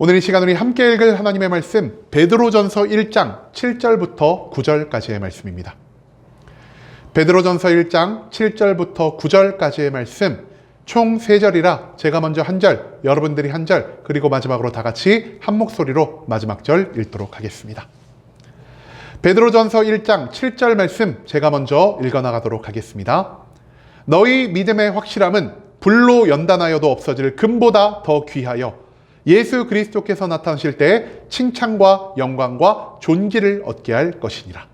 오늘 이 시간 우리 함께 읽을 하나님의 말씀 베드로전서 1장 7절부터 9절까지의 말씀입니다. 베드로전서 1장 7절부터 9절까지의 말씀 총 3절이라 제가 먼저 한 절, 여러분들이 한 절, 그리고 마지막으로 다 같이 한 목소리로 마지막 절 읽도록 하겠습니다. 베드로전서 1장 7절 말씀 제가 먼저 읽어나가도록 하겠습니다. 너희 믿음의 확실함은 불로 연단하여도 없어질 금보다 더 귀하여 예수 그리스도께서 나타나실 때 칭찬과 영광과 존귀를 얻게 할 것이니라.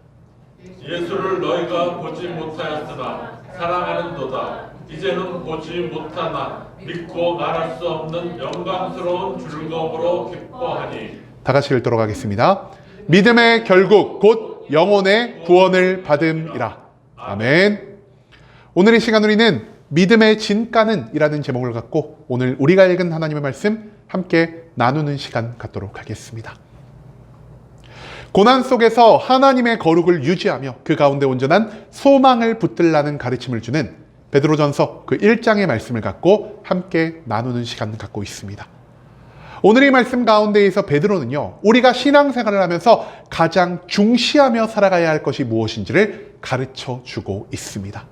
예수를 너희가 보지 못하였으나 사랑하는도다. 이제는 보지 못하나 믿고 말할 수 없는 영광스러운 즐거움으로 기뻐하니. 다 같이 읽도록 하겠습니다. 믿음의 결국 곧 영혼의 구원을 받음이라. 아멘. 오늘 이 시간 우리는 믿음의 진가는 이라는 제목을 갖고 오늘 우리가 읽은 하나님의 말씀 함께 나누는 시간 갖도록 하겠습니다. 고난 속에서 하나님의 거룩을 유지하며 그 가운데 온전한 소망을 붙들라는 가르침을 주는 베드로전서 그 1장의 말씀을 갖고 함께 나누는 시간 갖고 있습니다. 오늘 이 말씀 가운데에서 베드로는요, 우리가 신앙생활을 하면서 가장 중시하며 살아가야 할 것이 무엇인지를 가르쳐 주고 있습니다.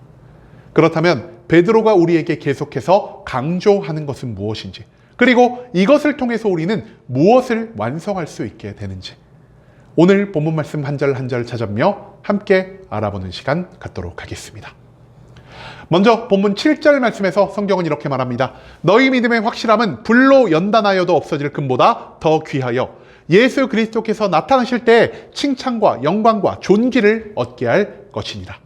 그렇다면 베드로가 우리에게 계속해서 강조하는 것은 무엇인지, 그리고 이것을 통해서 우리는 무엇을 완성할 수 있게 되는지 오늘 본문 말씀 한 절 한 절 찾아보며 함께 알아보는 시간 갖도록 하겠습니다. 먼저 본문 7절 말씀에서 성경은 이렇게 말합니다. 너희 믿음의 확실함은 불로 연단하여도 없어질 금보다 더 귀하여 예수 그리스도께서 나타나실 때 칭찬과 영광과 존귀를 얻게 할 것이니라.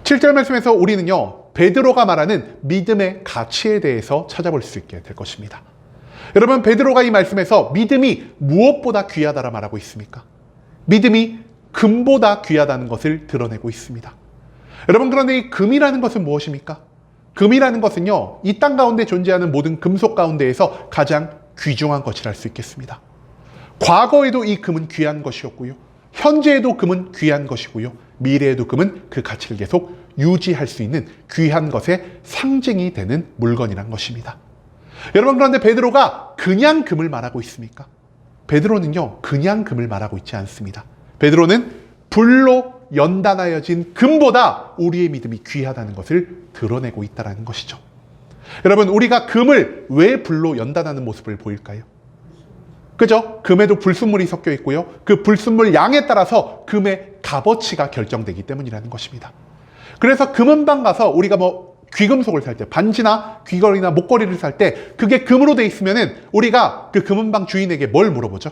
7절 말씀에서 우리는요, 베드로가 말하는 믿음의 가치에 대해서 찾아볼 수 있게 될 것입니다. 여러분, 베드로가 이 말씀에서 믿음이 무엇보다 귀하다라 말하고 있습니까? 믿음이 금보다 귀하다는 것을 드러내고 있습니다. 여러분, 그런데 이 금이라는 것은 무엇입니까? 금이라는 것은요, 이 땅 가운데 존재하는 모든 금속 가운데에서 가장 귀중한 것이라 할 수 있겠습니다. 과거에도 이 금은 귀한 것이었고요, 현재에도 금은 귀한 것이고요, 미래에도 금은 그 가치를 계속 유지할 수 있는 귀한 것의 상징이 되는 물건이란 것입니다. 여러분, 그런데 베드로가 그냥 금을 말하고 있습니까? 베드로는요, 그냥 금을 말하고 있지 않습니다. 베드로는 불로 연단하여진 금보다 우리의 믿음이 귀하다는 것을 드러내고 있다는 것이죠. 여러분, 우리가 금을 왜 불로 연단하는 모습을 보일까요? 그죠? 금에도 불순물이 섞여 있고요, 그 불순물 양에 따라서 금의 값어치가 결정되기 때문이라는 것입니다. 그래서 금은방 가서 우리가 귀금속을 살 때, 반지나 귀걸이나 목걸이를 살 때 그게 금으로 돼 있으면은 우리가 그 금은방 주인에게 뭘 물어보죠?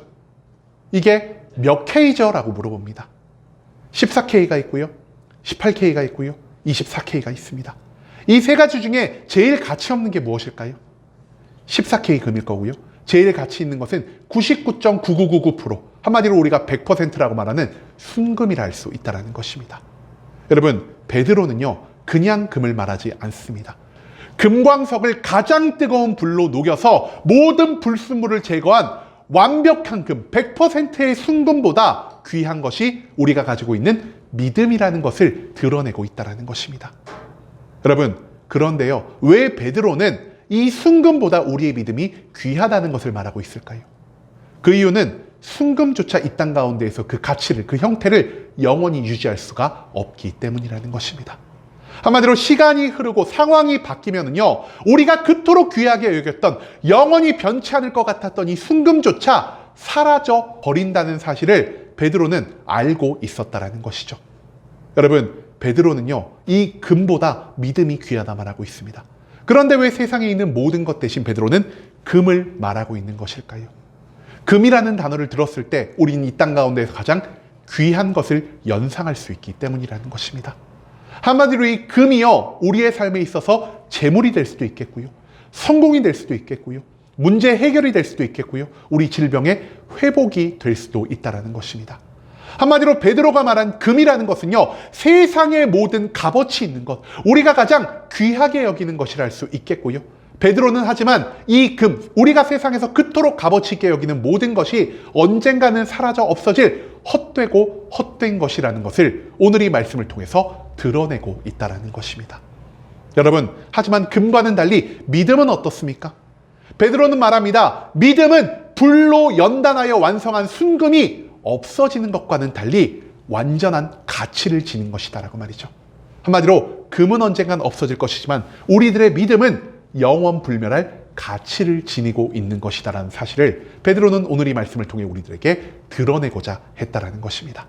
이게 몇 K죠? 라고 물어봅니다. 14K가 있고요, 18K가 있고요, 24K가 있습니다. 이 세 가지 중에 제일 가치 없는 게 무엇일까요? 14K 금일 거고요, 제일 가치 있는 것은 99.9999%, 한마디로 우리가 100%라고 말하는 순금이라 할 수 있다는 것입니다. 여러분, 베드로는요, 그냥 금을 말하지 않습니다. 금광석을 가장 뜨거운 불로 녹여서 모든 불순물을 제거한 완벽한 금, 100%의 순금보다 귀한 것이 우리가 가지고 있는 믿음이라는 것을 드러내고 있다는 것입니다. 여러분, 그런데요, 왜 베드로는 이 순금보다 우리의 믿음이 귀하다는 것을 말하고 있을까요? 그 이유는 순금조차 이 땅 가운데에서 그 가치를, 그 형태를 영원히 유지할 수가 없기 때문이라는 것입니다. 한마디로 시간이 흐르고 상황이 바뀌면은요, 우리가 그토록 귀하게 여겼던, 영원히 변치 않을 것 같았던 이 순금조차 사라져 버린다는 사실을 베드로는 알고 있었다라는 것이죠. 여러분, 베드로는요, 이 금보다 믿음이 귀하다 말하고 있습니다. 그런데 왜 세상에 있는 모든 것 대신 베드로는 금을 말하고 있는 것일까요? 금이라는 단어를 들었을 때 우리는 이 땅 가운데에서 가장 귀한 것을 연상할 수 있기 때문이라는 것입니다. 한마디로 이 금이요, 우리의 삶에 있어서 재물이 될 수도 있겠고요, 성공이 될 수도 있겠고요, 문제 해결이 될 수도 있겠고요, 우리 질병의 회복이 될 수도 있다는 것입니다. 한마디로 베드로가 말한 금이라는 것은요, 세상의 모든 값어치 있는 것, 우리가 가장 귀하게 여기는 것이라 할 수 있겠고요, 베드로는 하지만 이 금, 우리가 세상에서 그토록 값어치 있게 여기는 모든 것이 언젠가는 사라져 없어질 헛되고 헛된 것이라는 것을 오늘 이 말씀을 통해서 드러내고 있다는 것입니다. 여러분, 하지만 금과는 달리 믿음은 어떻습니까? 베드로는 말합니다. 믿음은 불로 연단하여 완성한 순금이 없어지는 것과는 달리 완전한 가치를 지닌 것이다라고 말이죠. 한마디로 금은 언젠간 없어질 것이지만 우리들의 믿음은 영원 불멸할 가치를 지니고 있는 것이다라는 사실을 베드로는 오늘 이 말씀을 통해 우리들에게 드러내고자 했다라는 것입니다.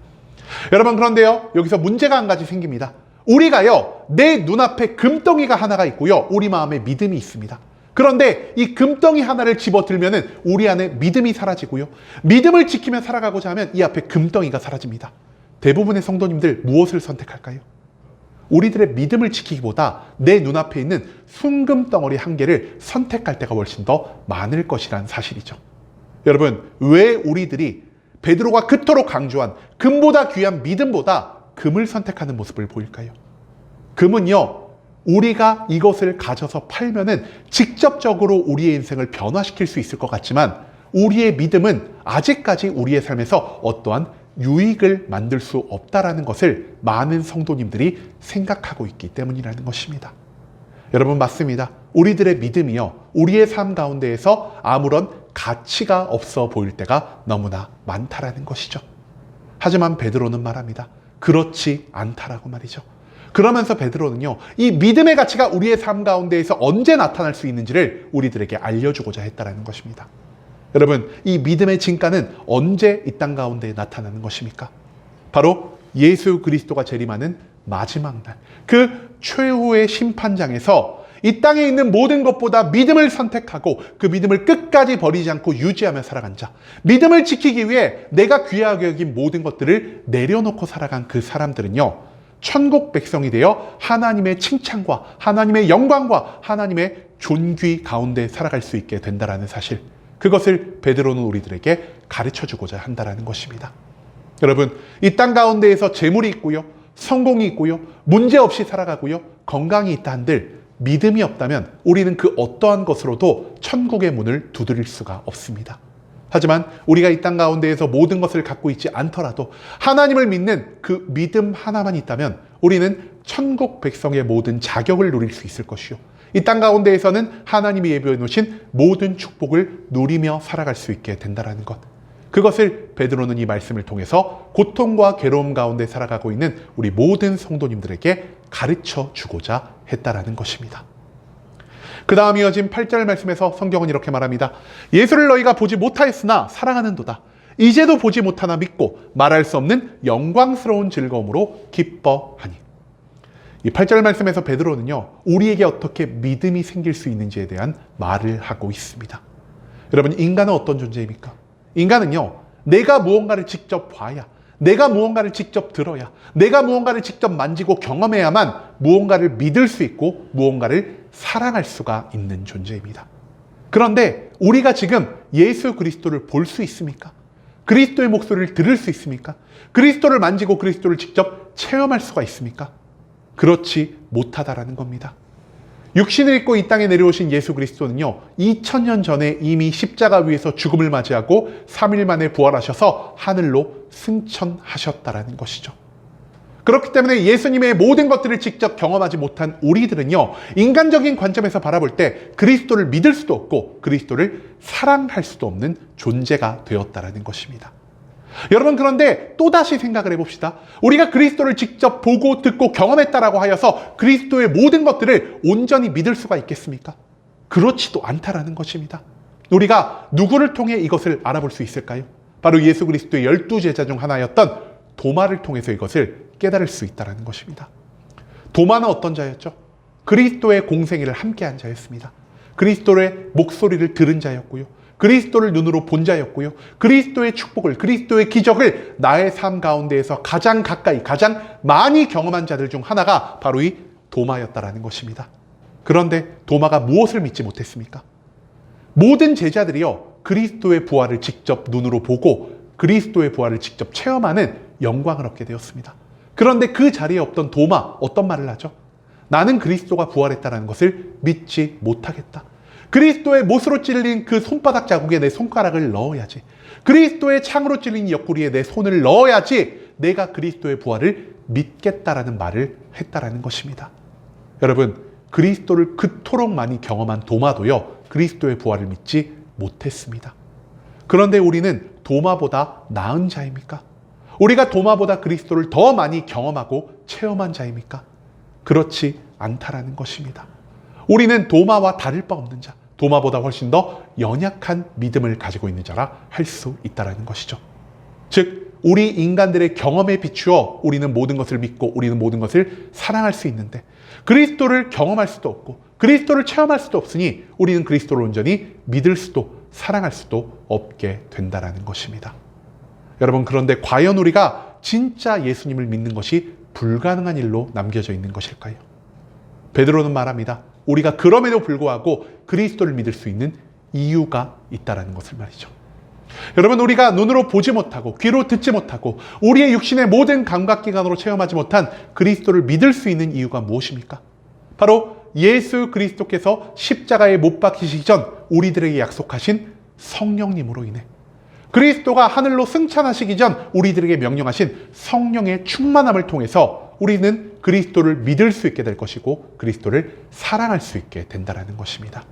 여러분, 그런데요, 여기서 문제가 한 가지 생깁니다. 우리가요, 내 눈앞에 금덩이가 하나가 있고요, 우리 마음에 믿음이 있습니다. 그런데 이 금덩이 하나를 집어들면은 우리 안에 믿음이 사라지고요, 믿음을 지키며 살아가고자 하면 이 앞에 금덩이가 사라집니다. 대부분의 성도님들 무엇을 선택할까요? 우리들의 믿음을 지키기보다 내 눈앞에 있는 순금 덩어리 한 개를 선택할 때가 훨씬 더 많을 것이라는 사실이죠. 여러분, 왜 우리들이 베드로가 그토록 강조한 금보다 귀한 믿음보다 금을 선택하는 모습을 보일까요? 금은요, 우리가 이것을 가져서 팔면은 직접적으로 우리의 인생을 변화시킬 수 있을 것 같지만 우리의 믿음은 아직까지 우리의 삶에서 어떠한 유익을 만들 수 없다라는 것을 많은 성도님들이 생각하고 있기 때문이라는 것입니다. 여러분, 맞습니다. 우리들의 믿음이요, 우리의 삶 가운데에서 아무런 가치가 없어 보일 때가 너무나 많다라는 것이죠. 하지만 베드로는 말합니다. 그렇지 않다라고 말이죠. 그러면서 베드로는요, 이 믿음의 가치가 우리의 삶 가운데에서 언제 나타날 수 있는지를 우리들에게 알려주고자 했다라는 것입니다. 여러분, 이 믿음의 진가는 언제 이 땅 가운데 나타나는 것입니까? 바로 예수 그리스도가 재림하는 마지막 날, 그 최후의 심판장에서 이 땅에 있는 모든 것보다 믿음을 선택하고 그 믿음을 끝까지 버리지 않고 유지하며 살아간 자, 믿음을 지키기 위해 내가 귀하게 여긴 모든 것들을 내려놓고 살아간 그 사람들은요, 천국 백성이 되어 하나님의 칭찬과 하나님의 영광과 하나님의 존귀 가운데 살아갈 수 있게 된다라는 사실, 그것을 베드로는 우리들에게 가르쳐주고자 한다는 것입니다. 여러분, 이 땅 가운데에서 재물이 있고요, 성공이 있고요, 문제없이 살아가고요, 건강이 있다 한들 믿음이 없다면 우리는 그 어떠한 것으로도 천국의 문을 두드릴 수가 없습니다. 하지만 우리가 이 땅 가운데에서 모든 것을 갖고 있지 않더라도 하나님을 믿는 그 믿음 하나만 있다면 우리는 천국 백성의 모든 자격을 누릴 수 있을 것이요, 이 땅 가운데에서는 하나님이 예비해 놓으신 모든 축복을 누리며 살아갈 수 있게 된다는 것, 그것을 베드로는 이 말씀을 통해서 고통과 괴로움 가운데 살아가고 있는 우리 모든 성도님들에게 가르쳐 주고자 했다라는 것입니다. 그 다음 이어진 8절 말씀에서 성경은 이렇게 말합니다. 예수를 너희가 보지 못하였으나 사랑하는도다. 이제도 보지 못하나 믿고 말할 수 없는 영광스러운 즐거움으로 기뻐하니. 이 8절 말씀에서 베드로는요, 우리에게 어떻게 믿음이 생길 수 있는지에 대한 말을 하고 있습니다. 여러분, 인간은 어떤 존재입니까? 인간은요, 내가 무언가를 직접 봐야, 내가 무언가를 직접 들어야, 내가 무언가를 직접 만지고 경험해야만 무언가를 믿을 수 있고 무언가를 사랑할 수가 있는 존재입니다. 그런데 우리가 지금 예수 그리스도를 볼 수 있습니까? 그리스도의 목소리를 들을 수 있습니까? 그리스도를 만지고 그리스도를 직접 체험할 수가 있습니까? 그렇지 못하다라는 겁니다. 육신을 입고 이 땅에 내려오신 예수 그리스도는요, 2000년 전에 이미 십자가 위에서 죽음을 맞이하고 3일 만에 부활하셔서 하늘로 승천하셨다라는 것이죠. 그렇기 때문에 예수님의 모든 것들을 직접 경험하지 못한 우리들은요, 인간적인 관점에서 바라볼 때 그리스도를 믿을 수도 없고 그리스도를 사랑할 수도 없는 존재가 되었다라는 것입니다. 여러분, 그런데 또다시 생각을 해봅시다. 우리가 그리스도를 직접 보고 듣고 경험했다라고 하여서 그리스도의 모든 것들을 온전히 믿을 수가 있겠습니까? 그렇지도 않다라는 것입니다. 우리가 누구를 통해 이것을 알아볼 수 있을까요? 바로 예수 그리스도의 12제자 중 하나였던 도마를 통해서 이것을 깨달을 수 있다는 것입니다. 도마는 어떤 자였죠? 그리스도의 공생애를 함께한 자였습니다. 그리스도의 목소리를 들은 자였고요, 그리스도를 눈으로 본 자였고요, 그리스도의 축복을, 그리스도의 기적을 나의 삶 가운데에서 가장 가까이, 가장 많이 경험한 자들 중 하나가 바로 이 도마였다라는 것입니다. 그런데 도마가 무엇을 믿지 못했습니까? 모든 제자들이요, 그리스도의 부활을 직접 눈으로 보고 그리스도의 부활을 직접 체험하는 영광을 얻게 되었습니다. 그런데 그 자리에 없던 도마, 어떤 말을 하죠? 나는 그리스도가 부활했다는 것을 믿지 못하겠다. 그리스도의 못으로 찔린 그 손바닥 자국에 내 손가락을 넣어야지, 그리스도의 창으로 찔린 옆구리에 내 손을 넣어야지 내가 그리스도의 부활을 믿겠다라는 말을 했다라는 것입니다. 여러분, 그리스도를 그토록 많이 경험한 도마도요, 그리스도의 부활을 믿지 못했습니다. 그런데 우리는 도마보다 나은 자입니까? 우리가 도마보다 그리스도를 더 많이 경험하고 체험한 자입니까? 그렇지 않다라는 것입니다. 우리는 도마와 다를 바 없는 자, 도마보다 훨씬 더 연약한 믿음을 가지고 있는 자라 할 수 있다는 것이죠. 즉 우리 인간들의 경험에 비추어 우리는 모든 것을 믿고 우리는 모든 것을 사랑할 수 있는데, 그리스도를 경험할 수도 없고 그리스도를 체험할 수도 없으니 우리는 그리스도를 온전히 믿을 수도 사랑할 수도 없게 된다는 것입니다. 여러분, 그런데 과연 우리가 진짜 예수님을 믿는 것이 불가능한 일로 남겨져 있는 것일까요? 베드로는 말합니다. 우리가 그럼에도 불구하고 그리스도를 믿을 수 있는 이유가 있다는 것을 말이죠. 여러분, 우리가 눈으로 보지 못하고 귀로 듣지 못하고 우리의 육신의 모든 감각기관으로 체험하지 못한 그리스도를 믿을 수 있는 이유가 무엇입니까? 바로 예수 그리스도께서 십자가에 못 박히시기 전 우리들에게 약속하신 성령님으로 인해, 그리스도가 하늘로 승천하시기 전 우리들에게 명령하신 성령의 충만함을 통해서 우리는 그리스도를 믿을 수 있게 될 것이고 그리스도를 사랑할 수 있게 된다는 것입니다.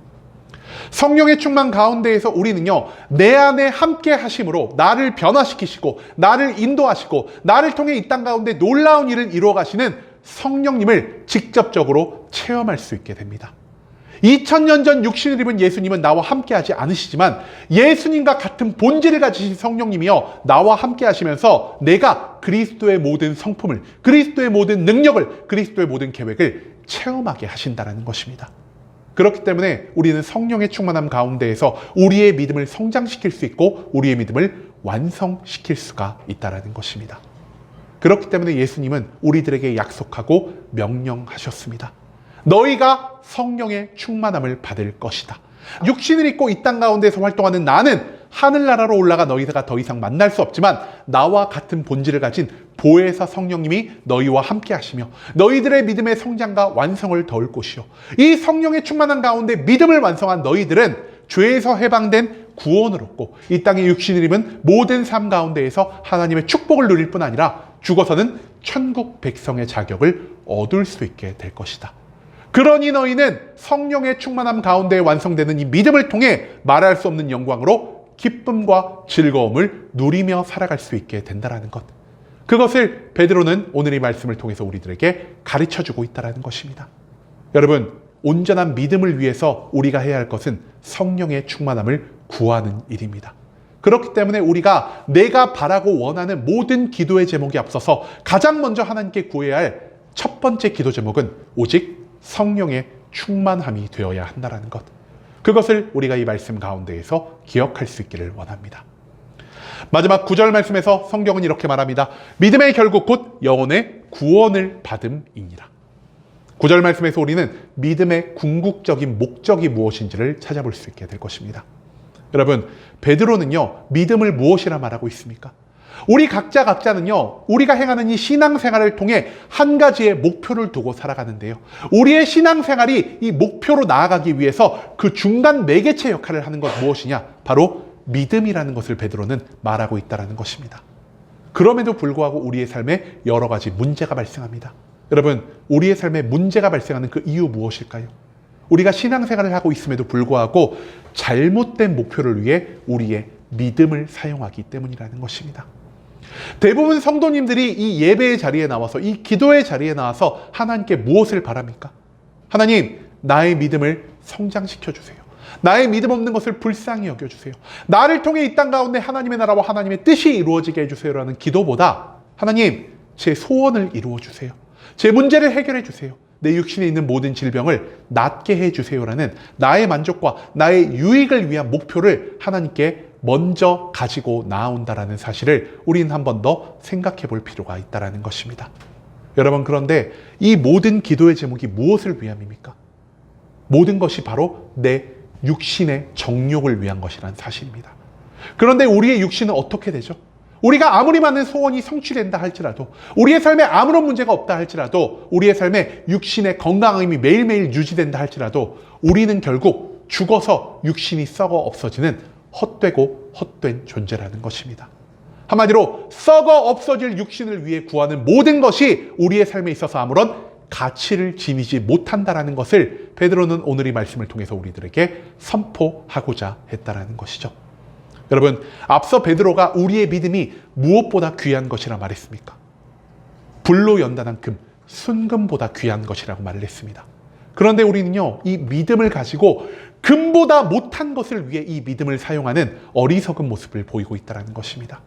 성령의 충만 가운데에서 우리는요, 내 안에 함께 하심으로 나를 변화시키시고 나를 인도하시고 나를 통해 이 땅 가운데 놀라운 일을 이루어 가시는 성령님을 직접적으로 체험할 수 있게 됩니다. 2000년 전 육신을 입은 예수님은 나와 함께 하지 않으시지만 예수님과 같은 본질을 가지신 성령님이여 나와 함께 하시면서 내가 그리스도의 모든 성품을, 그리스도의 모든 능력을, 그리스도의 모든 계획을 체험하게 하신다는 것입니다. 그렇기 때문에 우리는 성령의 충만함 가운데에서 우리의 믿음을 성장시킬 수 있고 우리의 믿음을 완성시킬 수가 있다는 것입니다. 그렇기 때문에 예수님은 우리들에게 약속하고 명령하셨습니다. 너희가 성령의 충만함을 받을 것이다. 육신을 입고 이 땅 가운데서 활동하는 나는 하늘나라로 올라가 너희가 더 이상 만날 수 없지만 나와 같은 본질을 가진 보혜사 성령님이 너희와 함께 하시며 너희들의 믿음의 성장과 완성을 도울 것이요, 이 성령의 충만한 가운데 믿음을 완성한 너희들은 죄에서 해방된 구원을 얻고 이 땅의 육신을 입은 모든 삶 가운데에서 하나님의 축복을 누릴 뿐 아니라 죽어서는 천국 백성의 자격을 얻을 수 있게 될 것이다. 그러니 너희는 성령의 충만함 가운데 완성되는 이 믿음을 통해 말할 수 없는 영광으로 기쁨과 즐거움을 누리며 살아갈 수 있게 된다는 것. 그것을 베드로는 오늘 이 말씀을 통해서 우리들에게 가르쳐주고 있다는 것입니다. 여러분, 온전한 믿음을 위해서 우리가 해야 할 것은 성령의 충만함을 구하는 일입니다. 그렇기 때문에 우리가 내가 바라고 원하는 모든 기도의 제목에 앞서서 가장 먼저 하나님께 구해야 할 첫 번째 기도 제목은 오직 성령의 충만함이 되어야 한다는 것. 그것을 우리가 이 말씀 가운데에서 기억할 수 있기를 원합니다. 마지막 9절 말씀에서 성경은 이렇게 말합니다. 믿음의 결국 곧 영혼의 구원을 받음이니라. 9절 말씀에서 우리는 믿음의 궁극적인 목적이 무엇인지를 찾아볼 수 있게 될 것입니다. 여러분, 베드로는요, 믿음을 무엇이라 말하고 있습니까? 우리 각자는요, 우리가 행하는 이 신앙생활을 통해 한 가지의 목표를 두고 살아가는데요, 우리의 신앙생활이 이 목표로 나아가기 위해서 그 중간 매개체 역할을 하는 것 무엇이냐? 바로 믿음이라는 것을 베드로는 말하고 있다는 것입니다. 그럼에도 불구하고 우리의 삶에 여러 가지 문제가 발생합니다. 여러분, 우리의 삶에 문제가 발생하는 그 이유 무엇일까요? 우리가 신앙생활을 하고 있음에도 불구하고 잘못된 목표를 위해 우리의 믿음을 사용하기 때문이라는 것입니다. 대부분 성도님들이 이 예배의 자리에 나와서, 이 기도의 자리에 나와서 하나님께 무엇을 바랍니까? 하나님, 나의 믿음을 성장시켜 주세요. 나의 믿음 없는 것을 불쌍히 여겨주세요. 나를 통해 이 땅 가운데 하나님의 나라와 하나님의 뜻이 이루어지게 해주세요라는 기도보다 하나님, 제 소원을 이루어주세요. 제 문제를 해결해 주세요. 내 육신에 있는 모든 질병을 낫게 해주세요라는 나의 만족과 나의 유익을 위한 목표를 하나님께 먼저 가지고 나온다라는 사실을 우리는 한 번 더 생각해 볼 필요가 있다는 것입니다. 여러분, 그런데 이 모든 기도의 제목이 무엇을 위함입니까? 모든 것이 바로 내 육신의 정욕을 위한 것이라는 사실입니다. 그런데 우리의 육신은 어떻게 되죠? 우리가 아무리 많은 소원이 성취된다 할지라도, 우리의 삶에 아무런 문제가 없다 할지라도, 우리의 삶에 육신의 건강함이 매일매일 유지된다 할지라도 우리는 결국 죽어서 육신이 썩어 없어지는 헛되고 헛된 존재라는 것입니다. 한마디로 썩어 없어질 육신을 위해 구하는 모든 것이 우리의 삶에 있어서 아무런 가치를 지니지 못한다라는 것을 베드로는 오늘 이 말씀을 통해서 우리들에게 선포하고자 했다라는 것이죠. 여러분, 앞서 베드로가 우리의 믿음이 무엇보다 귀한 것이라 말했습니까? 불로 연단한 금, 순금보다 귀한 것이라고 말을 했습니다. 그런데 우리는요, 이 믿음을 가지고 금보다 못한 것을 위해 이 믿음을 사용하는 어리석은 모습을 보이고 있다는 것입니다.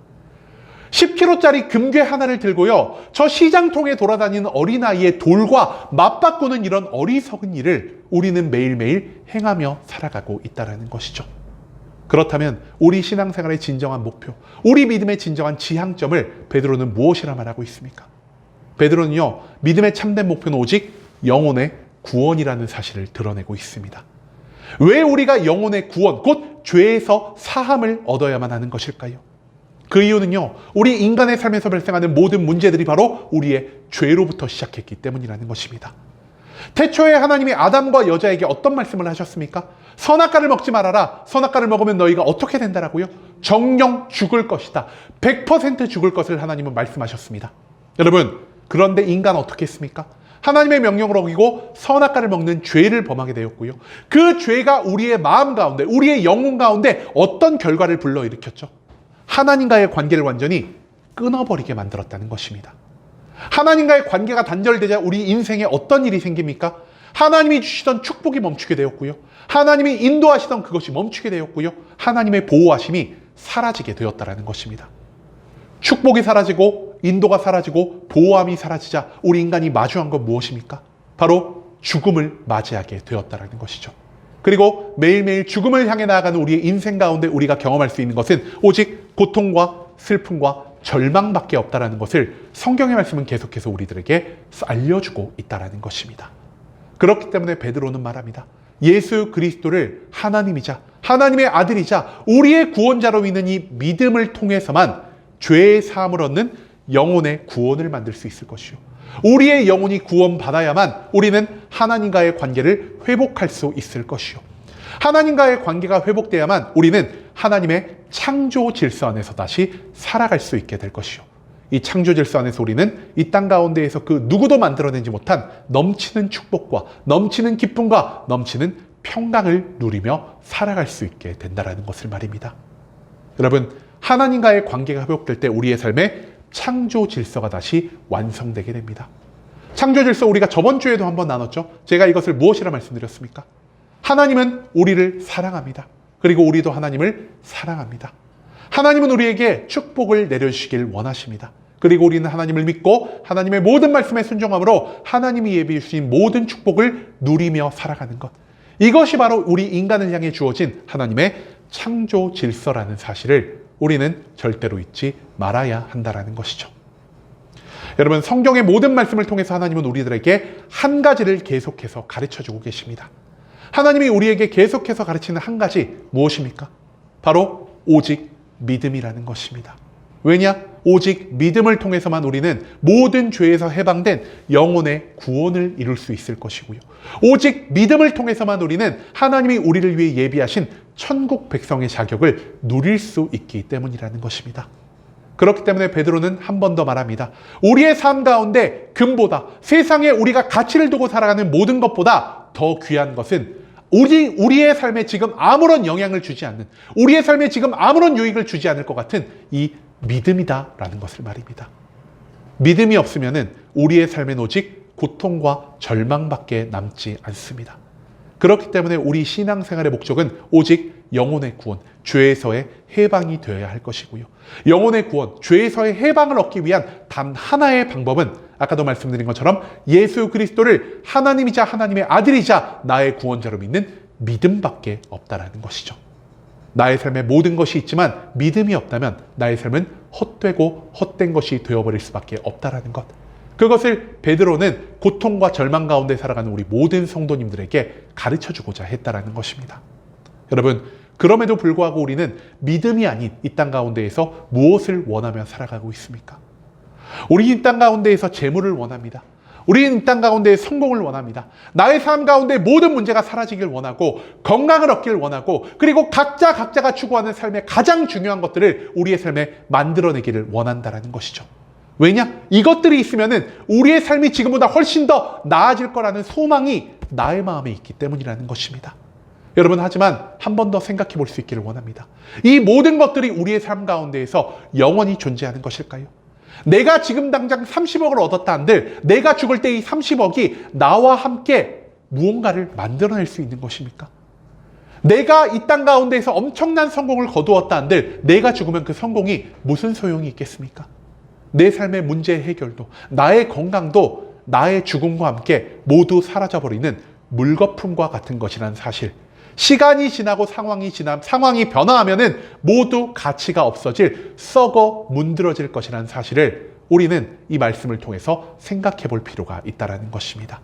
10kg짜리 금괴 하나를 들고요, 저 시장통에 돌아다니는 어린아이의 돌과 맞바꾸는 이런 어리석은 일을 우리는 매일매일 행하며 살아가고 있다는 것이죠. 그렇다면 우리 신앙생활의 진정한 목표, 우리 믿음의 진정한 지향점을 베드로는 무엇이라 말하고 있습니까? 베드로는요, 믿음의 참된 목표는 오직 영혼의 구원이라는 사실을 드러내고 있습니다. 왜 우리가 영혼의 구원, 곧 죄에서 사함을 얻어야만 하는 것일까요? 그 이유는요, 우리 인간의 삶에서 발생하는 모든 문제들이 바로 우리의 죄로부터 시작했기 때문이라는 것입니다. 태초에 하나님이 아담과 여자에게 어떤 말씀을 하셨습니까? 선악과를 먹지 말아라. 선악과를 먹으면 너희가 어떻게 된다라고요? 정령 죽을 것이다. 100% 죽을 것을 하나님은 말씀하셨습니다. 여러분, 그런데 인간 어떻게 했습니까? 하나님의 명령을 어기고 선악과를 먹는 죄를 범하게 되었고요. 그 죄가 우리의 마음 가운데, 우리의 영혼 가운데 어떤 결과를 불러일으켰죠? 하나님과의 관계를 완전히 끊어버리게 만들었다는 것입니다. 하나님과의 관계가 단절되자 우리 인생에 어떤 일이 생깁니까? 하나님이 주시던 축복이 멈추게 되었고요. 하나님이 인도하시던 그것이 멈추게 되었고요. 하나님의 보호하심이 사라지게 되었다는 것입니다. 축복이 사라지고 인도가 사라지고 보호함이 사라지자 우리 인간이 마주한 건 무엇입니까? 바로 죽음을 맞이하게 되었다는 것이죠. 그리고 매일매일 죽음을 향해 나아가는 우리의 인생 가운데 우리가 경험할 수 있는 것은 오직 고통과 슬픔과 절망밖에 없다는 것을 성경의 말씀은 계속해서 우리들에게 알려주고 있다는 것입니다. 그렇기 때문에 베드로는 말합니다. 예수 그리스도를 하나님이자 하나님의 아들이자 우리의 구원자로 믿는 이 믿음을 통해서만 죄의 사함을 얻는 영혼의 구원을 만들 수 있을 것이요. 우리의 영혼이 구원받아야만 우리는 하나님과의 관계를 회복할 수 있을 것이요. 하나님과의 관계가 회복돼야만 우리는 하나님의 창조 질서 안에서 다시 살아갈 수 있게 될 것이요. 이 창조 질서 안에서 우리는 이 땅 가운데에서 그 누구도 만들어내지 못한 넘치는 축복과 넘치는 기쁨과 넘치는 평강을 누리며 살아갈 수 있게 된다는 것을 말입니다. 여러분, 하나님과의 관계가 회복될 때 우리의 삶에 창조 질서가 다시 완성되게 됩니다. 창조 질서 우리가 저번 주에도 한번 나눴죠. 제가 이것을 무엇이라 말씀드렸습니까? 하나님은 우리를 사랑합니다. 그리고 우리도 하나님을 사랑합니다. 하나님은 우리에게 축복을 내려주시길 원하십니다. 그리고 우리는 하나님을 믿고 하나님의 모든 말씀에 순종함으로 하나님이 예비해 주신 모든 축복을 누리며 살아가는 것. 이것이 바로 우리 인간을 향해 주어진 하나님의 창조 질서라는 사실을 우리는 절대로 잊지 말아야 한다는 것이죠. 여러분, 성경의 모든 말씀을 통해서 하나님은 우리들에게 한 가지를 계속해서 가르쳐주고 계십니다. 하나님이 우리에게 계속해서 가르치는 한 가지 무엇입니까? 바로 오직 믿음이라는 것입니다. 왜냐? 오직 믿음을 통해서만 우리는 모든 죄에서 해방된 영혼의 구원을 이룰 수 있을 것이고요. 오직 믿음을 통해서만 우리는 하나님이 우리를 위해 예비하신 천국 백성의 자격을 누릴 수 있기 때문이라는 것입니다. 그렇기 때문에 베드로는 한 번 더 말합니다. 우리의 삶 가운데 금보다 세상에 우리가 가치를 두고 살아가는 모든 것보다 더 귀한 것은 우리의 삶에 지금 아무런 영향을 주지 않는, 우리의 삶에 지금 아무런 유익을 주지 않을 것 같은 이 믿음이다라는 것을 말입니다. 믿음이 없으면은 우리의 삶엔 오직 고통과 절망밖에 남지 않습니다. 그렇기 때문에 우리 신앙생활의 목적은 오직 영혼의 구원, 죄에서의 해방이 되어야 할 것이고요. 영혼의 구원, 죄에서의 해방을 얻기 위한 단 하나의 방법은 아까도 말씀드린 것처럼 예수 그리스도를 하나님이자 하나님의 아들이자 나의 구원자로 믿는 믿음밖에 없다라는 것이죠. 나의 삶에 모든 것이 있지만 믿음이 없다면 나의 삶은 헛되고 헛된 것이 되어버릴 수밖에 없다라는 것. 그것을 베드로는 고통과 절망 가운데 살아가는 우리 모든 성도님들에게 가르쳐주고자 했다라는 것입니다. 여러분, 그럼에도 불구하고 우리는 믿음이 아닌 이 땅 가운데에서 무엇을 원하며 살아가고 있습니까? 우리 이 땅 가운데에서 재물을 원합니다. 우리는 이 땅 가운데 성공을 원합니다. 나의 삶 가운데 모든 문제가 사라지길 원하고 건강을 얻길 원하고 그리고 각자가 추구하는 삶의 가장 중요한 것들을 우리의 삶에 만들어내기를 원한다는 것이죠. 왜냐? 이것들이 있으면은 우리의 삶이 지금보다 훨씬 더 나아질 거라는 소망이 나의 마음에 있기 때문이라는 것입니다. 여러분, 하지만 한 번 더 생각해 볼 수 있기를 원합니다. 이 모든 것들이 우리의 삶 가운데에서 영원히 존재하는 것일까요? 내가 지금 당장 30억을 얻었다 한들 내가 죽을 때 이 30억이 나와 함께 무언가를 만들어낼 수 있는 것입니까? 내가 이 땅 가운데에서 엄청난 성공을 거두었다 한들 내가 죽으면 그 성공이 무슨 소용이 있겠습니까? 내 삶의 문제 해결도, 나의 건강도 나의 죽음과 함께 모두 사라져버리는 물거품과 같은 것이라는 사실. 시간이 지나고 상황이 변화하면은 모두 가치가 없어질, 썩어 문드러질 것이라는 사실을 우리는 이 말씀을 통해서 생각해 볼 필요가 있다는 것입니다.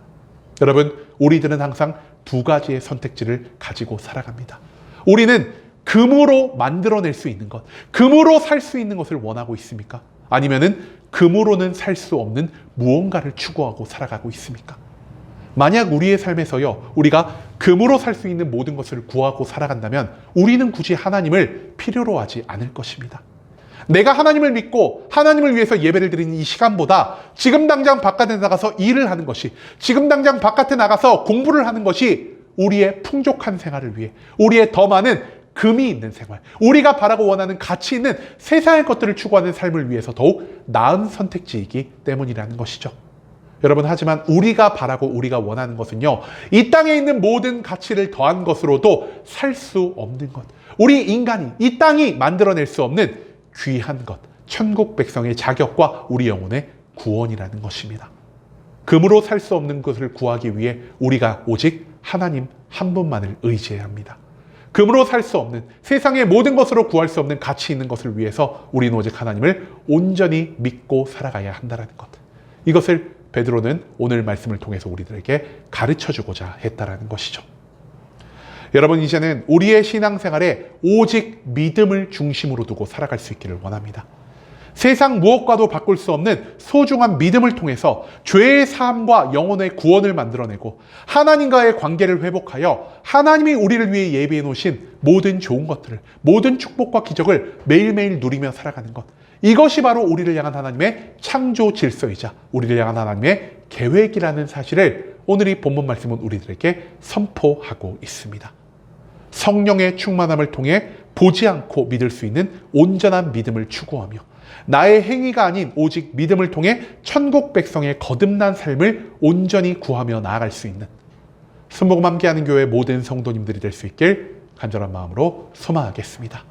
여러분, 우리들은 항상 두 가지의 선택지를 가지고 살아갑니다. 우리는 금으로 만들어낼 수 있는 것, 금으로 살 수 있는 것을 원하고 있습니까? 아니면은 금으로는 살 수 없는 무언가를 추구하고 살아가고 있습니까? 만약 우리의 삶에서요, 우리가 금으로 살 수 있는 모든 것을 구하고 살아간다면 우리는 굳이 하나님을 필요로 하지 않을 것입니다. 내가 하나님을 믿고 하나님을 위해서 예배를 드리는 이 시간보다 지금 당장 바깥에 나가서 일을 하는 것이, 지금 당장 바깥에 나가서 공부를 하는 것이 우리의 풍족한 생활을 위해, 우리의 더 많은 금이 있는 생활, 우리가 바라고 원하는 가치 있는 세상의 것들을 추구하는 삶을 위해서 더욱 나은 선택지이기 때문이라는 것이죠. 여러분, 하지만 우리가 바라고 우리가 원하는 것은요, 이 땅에 있는 모든 가치를 더한 것으로도 살 수 없는 것, 우리 인간이, 이 땅이 만들어낼 수 없는 귀한 것, 천국 백성의 자격과 우리 영혼의 구원이라는 것입니다. 금으로 살 수 없는 것을 구하기 위해 우리가 오직 하나님 한 분만을 의지해야 합니다. 금으로 살 수 없는, 세상의 모든 것으로 구할 수 없는 가치 있는 것을 위해서 우리는 오직 하나님을 온전히 믿고 살아가야 한다는 것. 이것을 베드로는 오늘 말씀을 통해서 우리들에게 가르쳐주고자 했다는 것이죠. 여러분, 이제는 우리의 신앙생활에 오직 믿음을 중심으로 두고 살아갈 수 있기를 원합니다. 세상 무엇과도 바꿀 수 없는 소중한 믿음을 통해서 죄의 사함과 영혼의 구원을 만들어내고 하나님과의 관계를 회복하여 하나님이 우리를 위해 예비해 놓으신 모든 좋은 것들을, 모든 축복과 기적을 매일매일 누리며 살아가는 것. 이것이 바로 우리를 향한 하나님의 창조 질서이자 우리를 향한 하나님의 계획이라는 사실을 오늘 이 본문 말씀은 우리들에게 선포하고 있습니다. 성령의 충만함을 통해 보지 않고 믿을 수 있는 온전한 믿음을 추구하며 나의 행위가 아닌 오직 믿음을 통해 천국 백성의 거듭난 삶을 온전히 구하며 나아갈 수 있는 순복음 함께하는 교회 모든 성도님들이 될 수 있길 간절한 마음으로 소망하겠습니다.